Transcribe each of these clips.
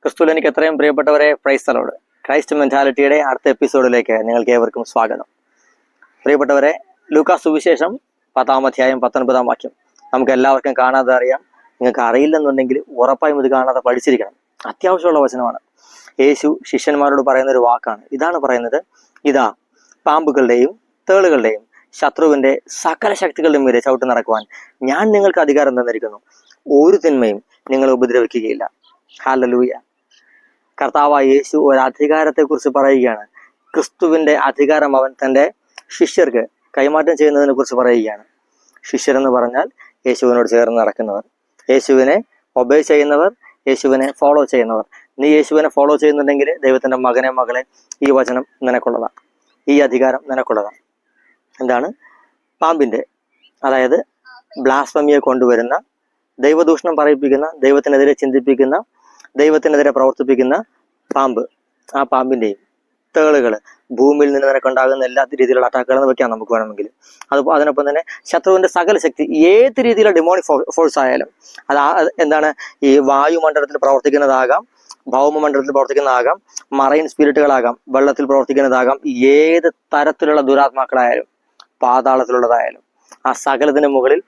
ക്രിസ്തുവിൽ എനിക്ക് എത്രയും പ്രിയപ്പെട്ടവരെ, പ്രൈസ് ദി ലോർഡ്. ക്രൈസ്റ്റ് മെന്റാലിറ്റിയുടെ അടുത്ത എപ്പിസോഡിലേക്ക് നിങ്ങൾക്ക് ഏവർക്കും സ്വാഗതം. പ്രിയപ്പെട്ടവരെ, ലൂക്കാ സുവിശേഷം 10-ാം അധ്യായം 19-ാം വാക്യം നമുക്ക് എല്ലാവർക്കും കാണാതെ അറിയാം. നിങ്ങൾക്ക് അറിയില്ലെന്നുണ്ടെങ്കിൽ ഉറപ്പായും ഇത് കാണാതെ പഠിച്ചിരിക്കണം. അത്യാവശ്യമുള്ള വചനമാണ്. യേശു ശിഷ്യന്മാരോട് പറയുന്ന ഒരു വാക്കാണ്. ഇതാണ് പറയുന്നത്: ഇതാ, പാമ്പുകളുടെയും തേളുകളുടെയും ശത്രുവിന്റെ സകല ശക്തികളുടെയും മേലെ ചവിട്ടി നടക്കുവാൻ ഞാൻ നിങ്ങൾക്ക് അധികാരം തന്നിരിക്കുന്നു. ഒരു തിന്മയും നിങ്ങളെ ഉപദ്രവിക്കുകയില്ല. ഹല്ലേലൂയ. കർത്താവായ യേശു ഒരു അധികാരത്തെ കുറിച്ച് പറയുകയാണ്. ക്രിസ്തുവിന്റെ അധികാരം അവൻ തന്റെ ശിഷ്യർക്ക് കൈമാറ്റം ചെയ്യുന്നതിനെ കുറിച്ച് പറയുകയാണ്. ശിഷ്യരെന്ന് പറഞ്ഞാൽ യേശുവിനോട് ചേർന്ന് നടക്കുന്നവർ, യേശുവിനെ ഒബേ ചെയ്യുന്നവർ, യേശുവിനെ ഫോളോ ചെയ്യുന്നവർ. നീ യേശുവിനെ ഫോളോ ചെയ്യുന്നുണ്ടെങ്കിൽ ദൈവത്തിന്റെ മകനെ, മകളെ, ഈ വചനം നിനക്കുള്ളതാണ്, ഈ അധികാരം നിനക്കുള്ളതാണ്. എന്താണ്? പാമ്പിന്റെ, അതായത് ബ്ലാസ്ഫമിയെ കൊണ്ടുവരുന്ന, ദൈവദൂഷണം പറയിപ്പിക്കുന്ന, ദൈവത്തിനെതിരെ ചിന്തിപ്പിക്കുന്ന, ദൈവത്തിനെതിരെ പ്രവർത്തിപ്പിക്കുന്ന പാമ്പ്, ആ പാമ്പിന്റെയും തേളുകള്, ഭൂമിയിൽ നിന്ന് നിനക്കുണ്ടാകുന്ന എല്ലാ രീതിയിലുള്ള അറ്റാക്കുകളെന്ന് വെക്കാം നമുക്ക് വേണമെങ്കിൽ. അതിനൊപ്പം തന്നെ ശത്രുവിന്റെ സകല ശക്തി, ഏത് രീതിയിലുള്ള ഡിമോണിക് ഫോഴ്സ് ആയാലും, അത് എന്താണ്, ഈ വായുമണ്ഡലത്തിൽ പ്രവർത്തിക്കുന്നതാകാം, ഭൗമമണ്ഡലത്തിൽ പ്രവർത്തിക്കുന്നതാകാം, മറൈൻ സ്പിരിറ്റുകളാകാം, വെള്ളത്തിൽ പ്രവർത്തിക്കുന്നതാകാം, ഏത് തരത്തിലുള്ള ദുരാത്മാക്കളായാലും, പാതാളത്തിലുള്ളതായാലും, ആ സകലത്തിന് മുകളിൽ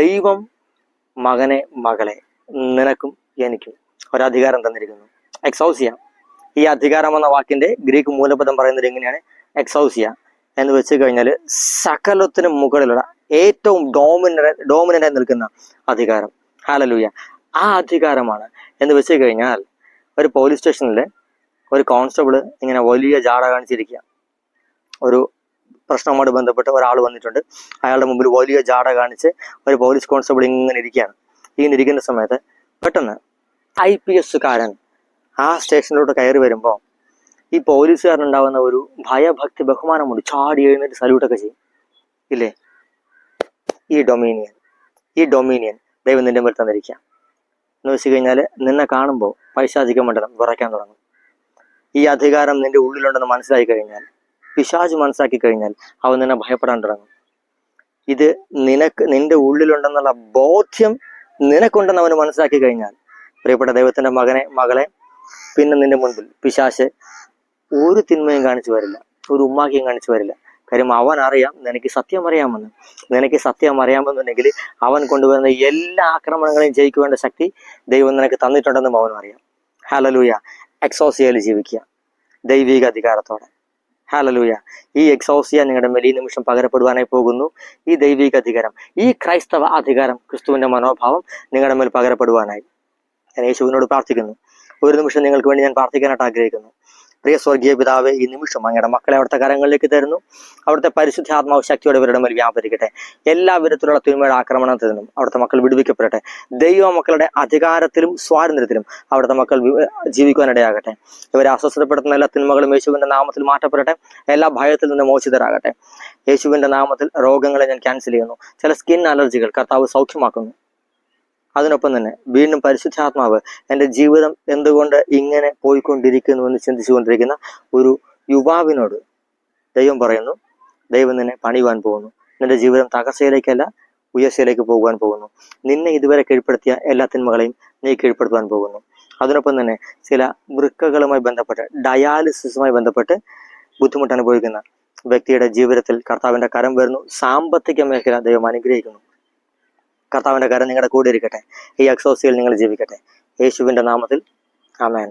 ദൈവം മകനെ, മകളെ, നിനക്കും എനിക്കും ഒരധികാരം തന്നിരിക്കുന്നു. എക്സൗസിയ. ഈ അധികാരം എന്ന വാക്കിന്റെ ഗ്രീക്ക് മൂലപദം പറയുന്നത് എങ്ങനെയാണ്? എക്സൗസിയ എന്ന് വെച്ച് കഴിഞ്ഞാൽ സകലത്തിനും മുകളിലുള്ള ഏറ്റവും ഡോമിനന്റ് ആയി നിൽക്കുന്ന അധികാരം. ഹല്ലേലൂയ. ആ അധികാരമാണ് എന്ന് വെച്ച് കഴിഞ്ഞാൽ, ഒരു പോലീസ് സ്റ്റേഷനിലെ ഒരു കോൺസ്റ്റബിള് ഇങ്ങനെ വലിയ ജാട കാണിച്ചിരിക്കുക. ഒരു പ്രശ്നവുമായി ബന്ധപ്പെട്ട് ഒരാൾ വന്നിട്ടുണ്ട്. അയാളുടെ മുമ്പിൽ വലിയ ജാട കാണിച്ച് ഒരു പോലീസ് കോൺസ്റ്റബിൾ ഇങ്ങനെ ഇരിക്കുകയാണ്. ഇങ്ങനെ ഇരിക്കുന്ന സമയത്ത് പെട്ടെന്ന് IPS കാരൻ ആ സ്റ്റേഷനിലോട്ട് കയറി വരുമ്പോൾ ഈ പോലീസുകാരനുണ്ടാവുന്ന ഒരു ഭയഭക്തി ബഹുമാനമുണ്ട്. ചാടി എഴുന്നേറ്റ് സല്യൂട്ടൊക്കെ ചെയ്യും, ഇല്ലേ? ഈ ഡൊമീനിയൻ ദൈവം നിന്റെ മേൽ തന്നിരിക്കുക എന്ന് വെച്ച് കഴിഞ്ഞാൽ, നിന്നെ കാണുമ്പോൾ പൈശാചിക മണ്ഡലം വിറയ്ക്കാൻ തുടങ്ങും. ഈ അധികാരം നിന്റെ ഉള്ളിലുണ്ടെന്ന് മനസ്സിലാക്കി കഴിഞ്ഞാൽ, പിശാച് മനസ്സിലാക്കി കഴിഞ്ഞാൽ, അവൻ നിന്നെ ഭയപ്പെടാൻ തുടങ്ങും. ഇത് നിന്റെ ഉള്ളിലുണ്ടെന്നുള്ള ബോധ്യം നിനക്കുണ്ടെന്ന് അവന് മനസ്സിലാക്കി കഴിഞ്ഞാൽ, പ്രിയപ്പെട്ട ദൈവത്തിന്റെ മകനെ, മകളെ, പിന്നെ നിന്റെ മുൻപിൽ പിശാച് ഒരു തിന്മയും കാണിച്ചു വരില്ല, ഒരു ഉമ്മാക്കിയും കാണിച്ചു വരില്ല. കാര്യം അവൻ അറിയാം നിനക്ക് സത്യം അറിയാമെന്ന്. നിനക്ക് സത്യം അറിയാമെന്നുണ്ടെങ്കിൽ അവൻ കൊണ്ടുവരുന്ന എല്ലാ ആക്രമണങ്ങളെയും ജയിക്കുവേണ്ട ശക്തി ദൈവം നിനക്ക് തന്നിട്ടുണ്ടെന്നും അവനും അറിയാം. ഹല്ലേലൂയ. എക്സോസിയയിൽ ജീവിക്കുക ദൈവിക അധികാരത്തോടെ. ഹല്ലേലൂയ. ഈ എക്സോസിയ നിങ്ങളുടെ മേൽ ഈ നിമിഷം പകരപ്പെടുവാനായി പോകുന്നു. ഈ ദൈവിക അധികാരം, ഈ ക്രൈസ്തവ അധികാരം, ക്രിസ്തുവിന്റെ മനോഭാവം നിങ്ങളുടെ മേൽ പകരപ്പെടുവാനായി ഞാൻ യേശുവിനോട് പ്രാർത്ഥിക്കുന്നു. ഒരു നിമിഷം നിങ്ങൾക്ക് വേണ്ടി ഞാൻ പ്രാർത്ഥിക്കാനായിട്ട് ആഗ്രഹിക്കുന്നു. പ്രിയ സ്വർഗീയ പിതാവേ, ഈ നിമിഷം അങ്ങയുടെ മക്കളെ അവിടുത്തെ കരങ്ങളിലേക്ക് തരുന്നു. അവിടുത്തെ പരിശുദ്ധാത്മാവ് ശക്തിയോടെ ഇവരുടെ മേൽ വ്യാപരിക്കട്ടെ. എല്ലാ വിധത്തിലുള്ള തിന്മയുടെ ആക്രമണത്തിൽ നിന്നും അവിടുത്തെ മക്കൾ വിടുവിക്കപ്പെടട്ടെ. ദൈവ മക്കളുടെ അധികാരത്തിലും സ്വാതന്ത്ര്യത്തിലും അവിടുത്തെ മക്കൾ ജീവിക്കുവാനിടയാകട്ടെ. ഇവരെ അസ്വസ്ഥപ്പെടുത്തുന്ന എല്ലാ തിന്മകളും യേശുവിന്റെ നാമത്തിൽ മാറ്റപ്പെടട്ടെ. എല്ലാ ഭയത്തിൽ നിന്ന് മോചിതരാകട്ടെ. യേശുവിന്റെ നാമത്തിൽ രോഗങ്ങളെ ഞാൻ ക്യാൻസൽ ചെയ്യുന്നു. ചില സ്കിൻ അലർജികൾ കർത്താവ് സൗഖ്യമാക്കുന്നു. അതിനൊപ്പം തന്നെ വീണ്ടും പരിശുദ്ധാത്മാവ് എൻ്റെ ജീവിതം എന്തുകൊണ്ട് ഇങ്ങനെ പോയിക്കൊണ്ടിരിക്കുന്നു എന്ന് ചിന്തിച്ചുകൊണ്ടിരിക്കുന്ന ഒരു യുവാവിനോട് ദൈവം പറയുന്നു, ദൈവം നിന്നെ പണിയുവാൻ പോകുന്നു. നിന്റെ ജീവിതം തകർച്ചയിലേക്കല്ല, ഉയർച്ചയിലേക്ക് പോകുവാൻ പോകുന്നു. നിന്നെ ഇതുവരെ കീഴ്പ്പെടുത്തിയ എല്ലാ തിന്മകളെയും നീ കീഴ്പ്പെടുത്തുവാൻ പോകുന്നു. അതിനൊപ്പം തന്നെ ചില വൃക്കകളുമായി ബന്ധപ്പെട്ട്, ഡയാലിസിസുമായി ബന്ധപ്പെട്ട് ബുദ്ധിമുട്ട് അനുഭവിക്കുന്ന വ്യക്തിയുടെ ജീവിതത്തിൽ കർത്താവിന്റെ കരം വരുന്നു. സാമ്പത്തിക മേഖല ദൈവം അനുഗ്രഹിക്കുന്നു. കർത്താവിന്റെ കരം നിങ്ങളുടെ കൂടെ ഇരിക്കട്ടെ. ഈ എക്സോസിയയിൽ നിങ്ങൾ ജീവിക്കട്ടെ. യേശുവിന്റെ നാമത്തിൽ ആമേൻ.